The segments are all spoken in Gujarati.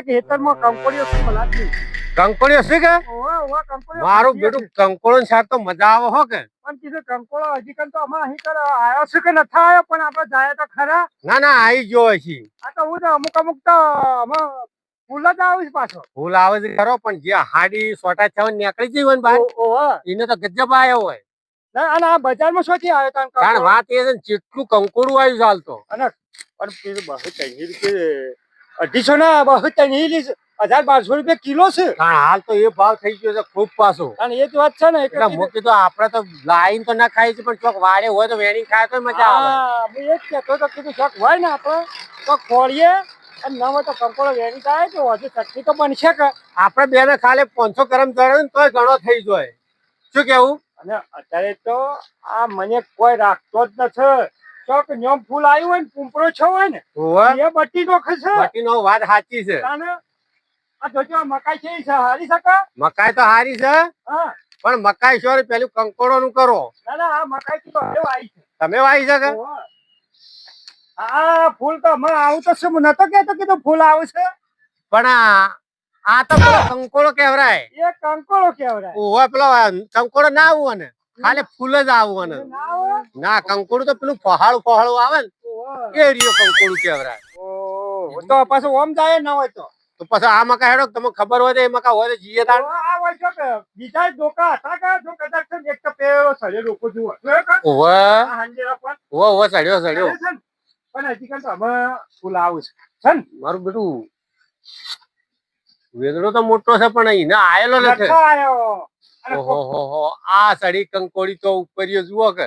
ખેતરમાં કંકોડીઓ શું ભલાતી? કંકોડીઓ છે કે કંકોડીઓ મારું ખાધી બેટું હશે. કંકોડો શાક તો મજા આવે હો કે પણ કીધું કંકોડો હજી કન તો અમે અહીં કર આયો છે કે નથી આયો, પણ આપણે જાય તો ખરા. ના ના આવી ગયો છે. આ તો હું તો અમુક તો અમે ફૂલ જ આવીશ પાછો. ફૂલ આવે છે ખરો પણ જે હાડી સોટા છ નીકળી જઈ હોય ને ભાઈ ઓહો. એને તો ગજબ આવ્યો હોય. અને આ બજારમાં શોથી આવ્યો તને કારણ કંકોડો? વાત એ છે ને જેટલું કંકોડું આવ્યું ચાલતો અને પણ પેલું બહુ તૈયાર રૂપિયા 250 ના 200 1,000-1,200 રૂપિયા કિલો છે. કારણ હાલ તો એ ભાવ થઈ ગયો છે ખૂબ પાછો. અને એ જ વાત છે ને એટલે મોટી તો આપડે તો લાઈન તો ના ખાઈ છે પણ ચોક વાડે હોય તો વેણી ખાય તો મજા આવે. હા, હું એ જ કહેતો તો કીધું શોખ હોય ને આપણે તો ખોળીએ અને ના હોય તો કંકોડો વેણી થાય તો હજુ ચટણી તો બનશે કે. આપડે બેને ખાલી 500 ગ્રામ ચડે ને તોય ઘણો થઈ જાય. શું કેવું? અને અત્યારે તો આ મને કોઈ રાખતો જ નથી. ચોક ન્યોમ ફૂલ આવ્યું હોય ને પૂંપરો છો હોય ને હોવે એ બટ્ટી નોખે છે. બાકીનો વાત સાચી છે. અને આ જોજો આ મકાઈ છે એ હારી શકે. મકાઈ તો હારી છે હા, પણ મકાઈ શોર પેલું કંકોડો નું કરો. ના ના આ મકાઈ તો હવે આવી છે. તમે વાવી છે કે ઓહો. આ ફૂલ તો મને આવું તો શું નતો કેતો કીધું ફૂલ આવું છે. પણ આ તો પેલો કંકોડો કહેવરાય. એ કંકોડો કેવરાય. ઓહો પેલો કંકોડો ના આવું ને ખાલી ફૂલ જ આવું ને. ના હોય? ના કંકોડું તો પેલું પહાડું પહાડું આવે ને ઓહો. એ રીયો કંકોડું કહેવરાય. ઓહો. તો પાછું ઓમ જાય ન હોય તો. તો પછી આ મકા હેડો તમને ખબર હોય તો એ મકા હોય તો જીએ તાણ. આ હોય છે કે બીજા ધોકા હતા કે જો કદાચ છે ને એક તો પેલો સળે લોકો જુઓ. જોયો કે? ઓહો આ હાંજેરા પર ઓહો સડ્યો સડ્યો. સળે છે ને. પણ હજી કાંઈ તો અમે ફૂલ આવું છે ને. મારું બેટું વેદડો તો મોટો છે પણ એને આયેલો નથી. લખા આયો. અને ઓહો હો હો આ સડી કંકોડી તો ઉપરીયો જુઓ કે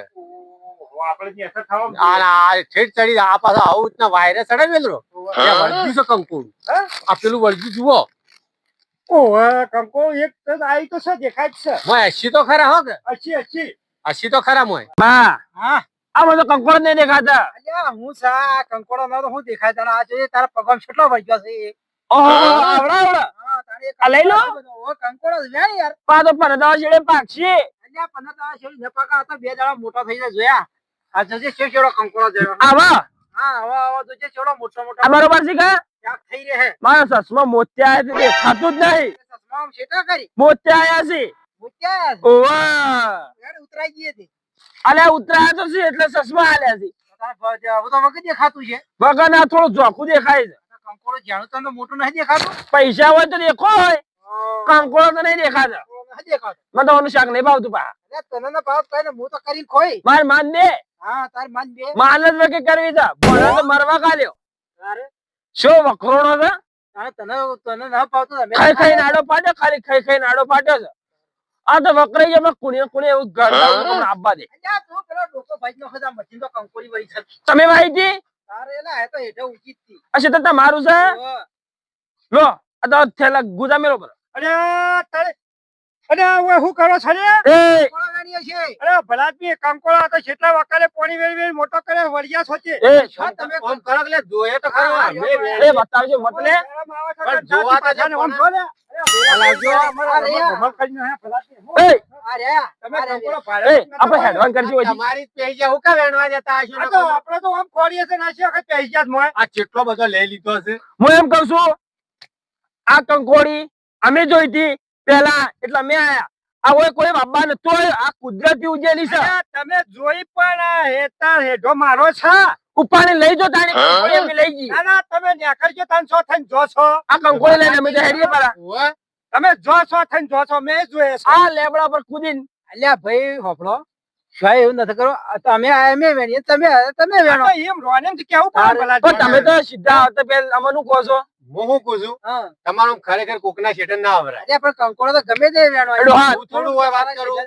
ઓહો, આપણે જે અસર થવા આ ઠેઠ ચડી આ પાછા આવું રીતના વાયરે ચડે વેદડો ત્યાં વળગ્યું છે કંકોડું. આ પેલું વળગ્યું જુઓ ઓહો, કંકો એક તો આવી તો છે દેખાય જ છે. મોય 80 તો ખરા હો કે 80. 80 તો ખરા મોય. હા. આ બધો કંકોડો નહીં દેખાતા. અલ્યા હું સા કંકોડો ના તો હું દેખાય તને આ જોઈએ તારા પગમાં કેટલો વળગ્યો છે એ. ઓહો આવડા આવડા હા, તારે એક આ લઈ લો. ઓહો, કંકોડો છે ને યાર. પા તો પરદા જેડે પાકશે. અલ્યા 15 દાડા છોડી ન પાકા હતા 2 દાડા મોટા થઈ જાય જોયા. આ જોજે કેવડો કંકોડો જેવો. આવા હા, આવા જોજે કેવડો મોટો આ મોટો બરોબર છે કા ક્યાંક થઈ રહે. મારા સસમા મોત્યા છે દેખાતું જ નહીં. ચશ્મા છેટા કરી. મોત્યા આયા છે. મૂક્યા છે. ઓવા યાર ઉતરાઈ ગઈ હતી. અલ્યા ઉતરાયા તો છે એટલે સસમા આલ્યા છે. તારા ભાવ હવે તો વગર દેખાતું છે. વગર આ થોડું ઝોકું દેખાય છે. કંકોડો જાણું તને મોટું નહીં દેખાતું. પૈસા હોય તો દેખો હોય કંકોડો તો નહીં દેખાતો. નહીં દેખાતું. મને તો ઓનું શાક નહીં ભાવતું પા. અલ્યા તને ના ભાવ કઈ ને હું તો કરીને ખોઈ. માર માન દે હા, તાર માન બે. માન જ વકે કરવી છે બોલો તો મરવા કાલ્યો. તારે શું વખરોણો છે તારે તને ના ભાવતું અમે ખાઈ ખાઈ નાડો પાડ્યો ખાલી ખાઈ ખાઈ નાડો પાડ્યો છે. આ તો વકરાઈ જાય કુણે કુણે એવું ઘર આપવા દે. અલ્યા તું પેલો ડોકો ભાઈ નો ખજા મચીન તો કંકોડી વળી છે. તમે માહિતી તારે એલા હે તો હેઠે ઊંચી જ થી. અચ્છા તો તમારું છે લો આ તો થેલા ગુજા મેલો પર. અલ્યા તારે અલ્યા ઓય હું કરો છો રે? એ કંકોડો વેણીએ છે. અરે ભલાદમી કંકોડો તો કેટલા વકાલે પાણી વેરી વેરી મોટો કરે વળિયા સોચે. એ તમે ઓમ કરો એટલે જોયે તો ખરો હા, એ બતાવજો મત ને પણ જોવા તો પાછા ને ઓમ પણ- છો ને. અલા જો અમારા અરે ભમર કરીને હે ભલાદમી. એ અરે તમે કંકોડો એ ભાડે આપણે હેડવાન કરજો હજી. તમારી પેજા હું કા વેણવા જતા હશો આ તો આપણે તો આમ ખોડીએ છે નાસી વખત પહેરી જાત મોય. આ કેટલો બધો લઈ લીધો છે. હું એમ કઉ છું આ કંકોડી અમે જોઈ હતી પેલા એટલે અમે આયા આ હોય કોઈ બાબા નતો આ કુદરતી ઉજેલી છે. અલ્યા તમે જોઈ પણ આ હેતા હેઠો મારો છે. ઉપાડી લઈ જો તારી કંકોડી અમે લઈ ગઈ. ના ના તમે નેકળજો તન છો થઈને જો છો. આ કંકોડી લઈને અમે તો હેડીએ પરા ઓવે તમે જો છો થઈને જો છો મેં જોયે છે. આ લેબડા પર કૂદીને અલ્યા ભાઈ હોપડો ભાઈ એવું નથી કરો તમે અમે વેણીએ તમે તમે વેણો એમ રોનેમ થી કેવું પડે ભલા પણ તમે તો સીધા આવતા પેલા અમને કહો છો. હું શું કહું છું હા તમારું ખરેખર કોકના શેઠ ના આવરાય. અલ્યા પણ કંકોડો તો ગમે તે વેણો એડો હા. હું થોડું હોય વાત કરું.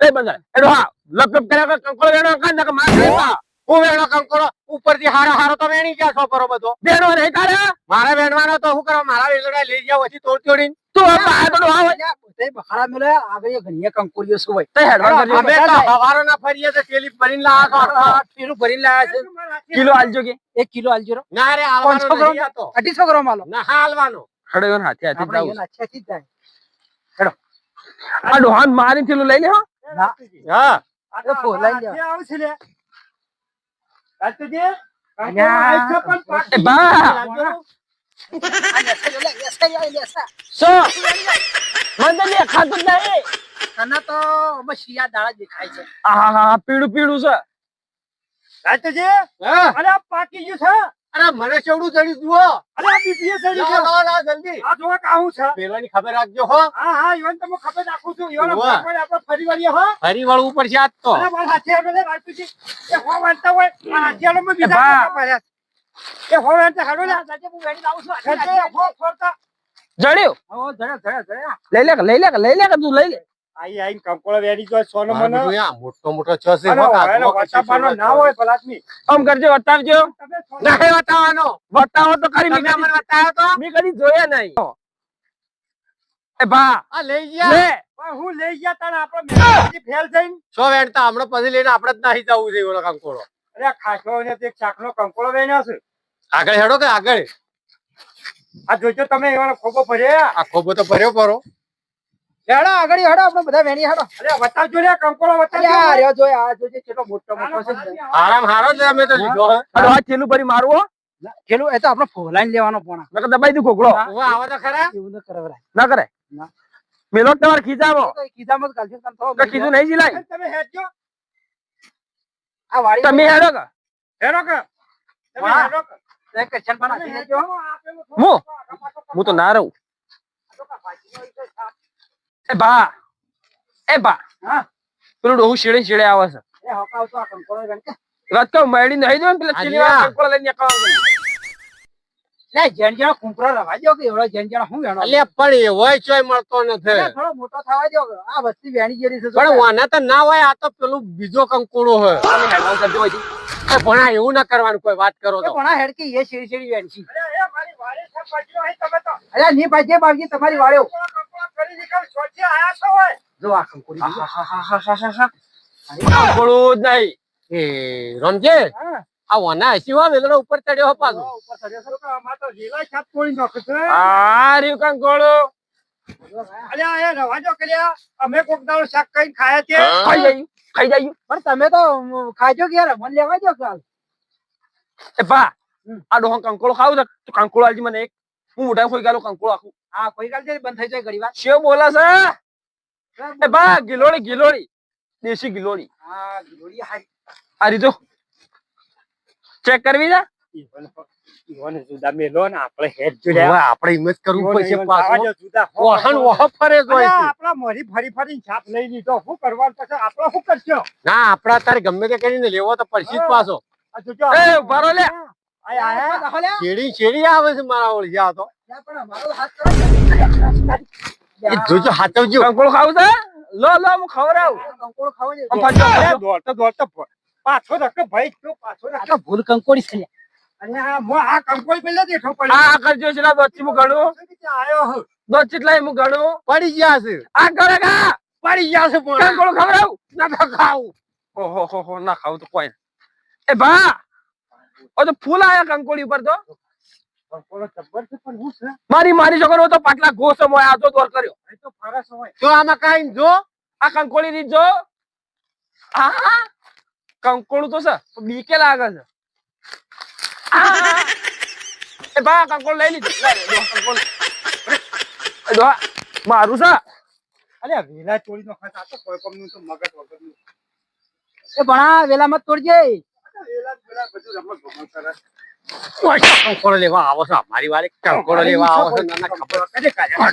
એ બંધા એડો હા લપ લપ કર્યા કંકોડી વેણો કાન નક માર ખાતા હું વેણો કંકોડો ઉપરથી હારો તો વેણી ગયા છો કરો બધો. બેનો નહીં તારે મારે વેણવાનો તો શું કરો મારા વેલડા લઈ જાવ પછી તોડ તોડીને. તું આ તો હા હોય બધે બખાડા મેલે આગળ ઘણીએ કંકોડીઓ શું હોય તે હેડવાન કરજો. અમે તો હવારોના ફરીએ તો થેલી ભરીને લાવો છો. પેલું ભરીને લાયા છે કિલો આલજો કે 1 કિલો આલજો રો. ના રે હાલવાનો 500 નહીં આતો. 250 ગ્રામ આલો ના હાલવાનો. હડે હાથે હાથે આપણે જાવ એના છેથી જ જાય. આ ડોહાન મારી થેલું લઈ લે હો. ના હા આ તો ફોલાઈ જાય. આવશે લે રાજતુજી કંકોડો આઈ છે પણ એ બા આ લેસા જો લે, લેસા યાર, લેસા. સો મને તો દેખાતું જ નહીં. તને તો અમે શિયા દાડા દેખાય છે. આહાહા, પીળું પીળું છે. રાજજી, હા અરે આ પાકી ગયું છે. અરે મને કેવડું ચડ્યું જુઓ અરે આ બીપીએ ચડી લાવો, છે. લાવો, લાવો, જલ્દી આ જોવા કાહું છે. પેલાની ખબર રાખજો હો હા હા, ઈવન તમે ખબર રાખું છું. ઈવન વાહ. આપણે ફરી વળીએ હો. ફરી વળવું પડશે આજ તો અરે મારા હાથે આવે છે, રાજજી. એ હો વાંચતા હોય, આ હાથિયાળોમાં બીજા બા. કાકા પડ્યા. એ હો વાંચતા હાલો ને. રાજજી, હું વેણી લાવું છું. રાજજી, હો ફરતા. જડ્યું. હો, જરા, જરા, જરા. લઈ લે કે તું લઈ લે. આઈ આઈ કંકોળો વેરી જો સોનો મારું મને. બધું આ મોટો મોટો છ છે અરે હો, હવે એનો કાચમાં વટાપાનો કશું ના હોય ભલાદમી. આમ કરજો, બતાવજો. તમે સોનો- નહીં બતાવવાનો બતાવો તો ખરી. તમે મને બતાવ્યો તો મેં કદી જોયા નહીં. એ ભા આ લઈ ગયા લે. પણ હું લઈ ગયા તને આપણે મેરેજથી ફેલ થઈને. સો વેણતા હમણાં પછી લઈને આપણે જ નાહી જવું છે ઓલો કંકોડો અરે ખાસો ને તે ચાકનો કંકોળો વેણ્યો છે. આગળ હેડો કે આગળ આ જોજો તમે એવાનો ખોબો ભર્યા. આ ખોબો તો ભર્યો પરો હેડો આગળ હેડો, આપણે બધા વેણી હેડો. અરે બતાવજો રે કંકોળો બતાવજો. આ રહ્યો જો, આ જોજો કેટલો મોટો મોટો છે. આરામ હારો જ અમે તો લીધો હે અરે આ થેલું ભરી મારું હો. ખેલું એ તો આપણે ફોલાઈને લેવાનો પોણા. નકર દબાઈ દઉં ખોખલો. હવે આવો તો ખરા એવું ન કરાવરાય. ના કરે. ના. મેલો જ તમારે ખીચાવો. તો કીધામાં જ ગાલશે તમ થો. તો કીધું નહીં જીલાય. તમે હેડજો. આ વાળી તમે હેડો કે. હેડો કે. તમે વાહ. હેડો કે. તે કચ્છન પણ આપી દેજો. હું તો ના રહું. એ ભા. એ ભા. હા. પેલું ડોહું શેડે શેડે આવે છે. એ હકાવ તો આ કંકોળો વેણ કે. વાત કહું મેળી નહીં દો ને પેલા હાજી, ચીલી વાળા હા. કંકોડા લઈને નીકળવાનું. લે જેણ કુંપરો રવા દો કે એવડો જેણ હું વેણો. અલ્યા પણ એવોય ચોય મળતો નથી અરે થોડો મોટો થવા દો. આ વસ્તી વેણી જેરી છે. પણ વાના તો ના હોય આ તો પેલું બીજો કંકોડો હોય તમે હેડવાનું કરજો હજી. એ પણ આ એવું ના કરવાનું કોઈ વાત કરો તો પણ આ હેડકી એ શેરી શેરી વેણશી. અરે એ મારી વાડે છે પાછો અહીં તમે તો. અરે ની પાજે બાજી તમારી વાડે. કંકોળો કરી નીકળ સોચી આયા છો હોય. જો આ કંકોડી. કંકોડું જ નહીં. એ રમજે હા. આ વાના હસી હોય વેલડો ઉપર ચડ્યો હો પાછો ઉપર ચડ્યો છે કે આમાં તો લીલા છાપ તોડી નાખે છે. આ રહ્યું કંકોડું. અલ્યા એ રવાજો કર્યા. અમે કોક દાડો શાક કઈ ખાયા છે. ખાઈ જયું. ખાઈ જયું. પણ તમે તો ખાજો કે યાર મને લેવા દો કાલ. એ ભા. આ ડોહો કંકોડો ખાવું છે તો કંકોડો આલજી મને એક. હું મોઢા ખોઈ ગયેલો કંકોડો આખું. હા કોઈ કાલ જે બંધ થઈ જાય ઘડી વાર. શેવ બોલે છે. એ ભા ગિલોડી ગિલોડી. દેશી ગિલોડી. હા ગોળી હારી. આ રીતો ચેક કરવી છે. ઈવન જુદા મેલો ને આપણે હેડ હવે જોડ્યા. આપણે એમ જ કરવું પડશે ઈવન પાછું જવા દો જુદા. વાહન વાહ ફરે જ હોય છે. આપણા મોરી ફરી ફરીને છાપ લઈ લીધો. શું કરવાનું પછી આપણે શું કરશો? ના આપડા તારે ગમે તે કરીને લેવો તો પડશે જ પાછો આ જોજો. એ ઉભારો લે. આય આય દાખો લે. શેડી શેડી આવે છે મારા ઓળખ્યા તો લે પણ અમારો હાથ કરો. એ જોજો હાચવજો કંકોડો ખાવું છે. લો લો હું ખવડાવું. કંકોડો ખાવો છે. આમ પાછો અરે દોડતો દોડતો પાછો ધક્કો ભાઈ તો પાછો ધક્કો ભૂલ કંકોડી છે. અને આ કંકોડી પેલા દેખો પડી. આ કરજો છે દોચી હું ગણું. આયો હું. દોચ કેટલાય હું ગણું. પડી ગયા છે આ કરે કા. પડી ગયા છે પણ કંકોડો ખવડાવું. ના તો ખાવું ઓહો હો ના ખાવું તો કોઈ. એ ભા. ઓ તો ફૂલ આયા કંકોડી ઉપર તો. કંકોડો જબ્બર છે પણ હું છે. મારી મારી છોકરો તો પાટલા ઘોસ મોય આ તો દોર કર્યો. એ તો ફરસ હોય. તો આમાં કાઈ જો આ કંકોડી રીત જો. આ કંકોડું તો છે પણ બીકે લાગે છે. આ એ ભા કંકોડ લઈ લીધું. લે લે કંકોડ. એ દોહા મારું છે. અરે વેલા ચોરી નો ખાતા તો કોઈ કમનું તો મગજ વગરનું. એ ભણા વેલા મત તોડજે. વેલા વેલા બધું રમત ભમણ કરે. કંકોડો લેવા આવો છો મારી વારે કંકોડો લેવા આવો છો ના ના ખબર કદે કાયા.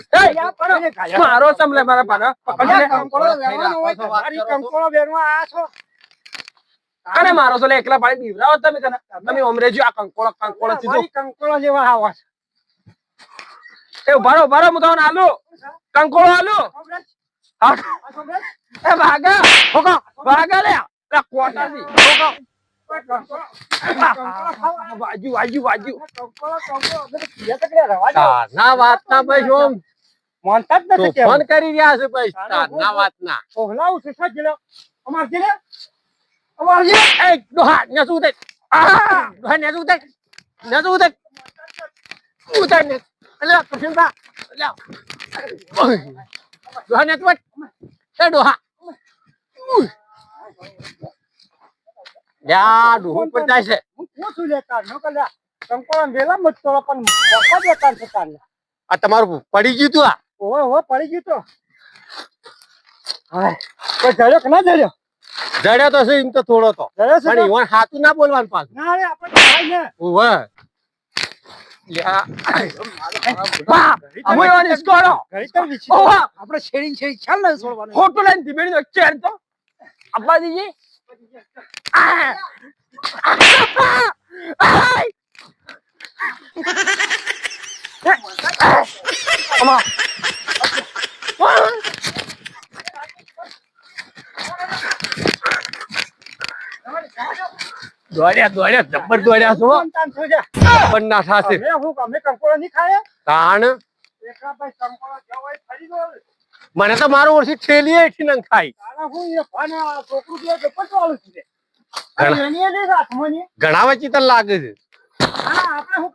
એ, મારો સમલે મારા પાના. કંકોડો વેરવાનો હોય તો મારી કંકોડો વેરવા આયા છો. કને મારો છો લે એકલા પાડી બીવરાવો તમે કને. તમે ઓમરેજો આ કંકોડો કંકોડો સીધો. મારી કંકોડો લેવા આવો છો. એ ઉભારો ઉભારો હું તમને આલુ. કંકોડો આલુ. હા. એ ભાગા. હોકો ભાગા લે. લે કોટાથી. હોકો. વાજુ વાજુ વાજુ. ના વાત ના ભાઈ ઓમ મોનતા જ નથી તો ફોન કરી રહ્યા છે ભાઈ ના વાત ના ઓહલાવ છે સાજલે અમાર જેને અમાર જે એ ડોહા ને શું દે આ ડોહા ને શું દે ને શું દે ઉતાર ને અલે પ્રશંસા અલે ડોહા ને તું એ ડોહા યા ડોહો પર જાય છે હું પૂછું લેતા ન કલ્યા કંકોળા વેલા મત તો પણ મોકા બેકાર છે તારને. આ તમારું પડી ગયું તું આ ઓહો પડી ગયું તો. હાય કોઈ જડ્યો કે ના જડ્યો? જડ્યો તો છે એમ તો થોડો તો જડ્યો છે પણ તો? ઈવન હાથું ના બોલવાનું પાછું ના રે આપણે ખાઈ ને. ઓવે અમે એવા નિસ્કોડો. ઘડી તો વિછી. ઓહો. આપણે શેરીને શેરી ખ્યાલ નથી છોડવાનો. ખોટું લઈને ધીમેની વચ્ચે હેડતો. અબ્બાજીજી. આમાં. દોડ્યા જબ્બર દોડ્યા છો તાન છો જા. પણ ના થાશે અમે કંકોળા નહીં ખાય. તાણ એકલા ભાઈ કંકોળા જેવો હોય ફરી ગયો. મને તો મારું ઓછી ઠેલી એઠી નંગ ખાઈ તારા હું એ ફાને આ છોકરું બે ગપ્પા ચાલુ છે. ઘણા- એની એ નહીં હાથમાં ની. ઘણા વચ્ચે તને લાગે છે હા આપણે હું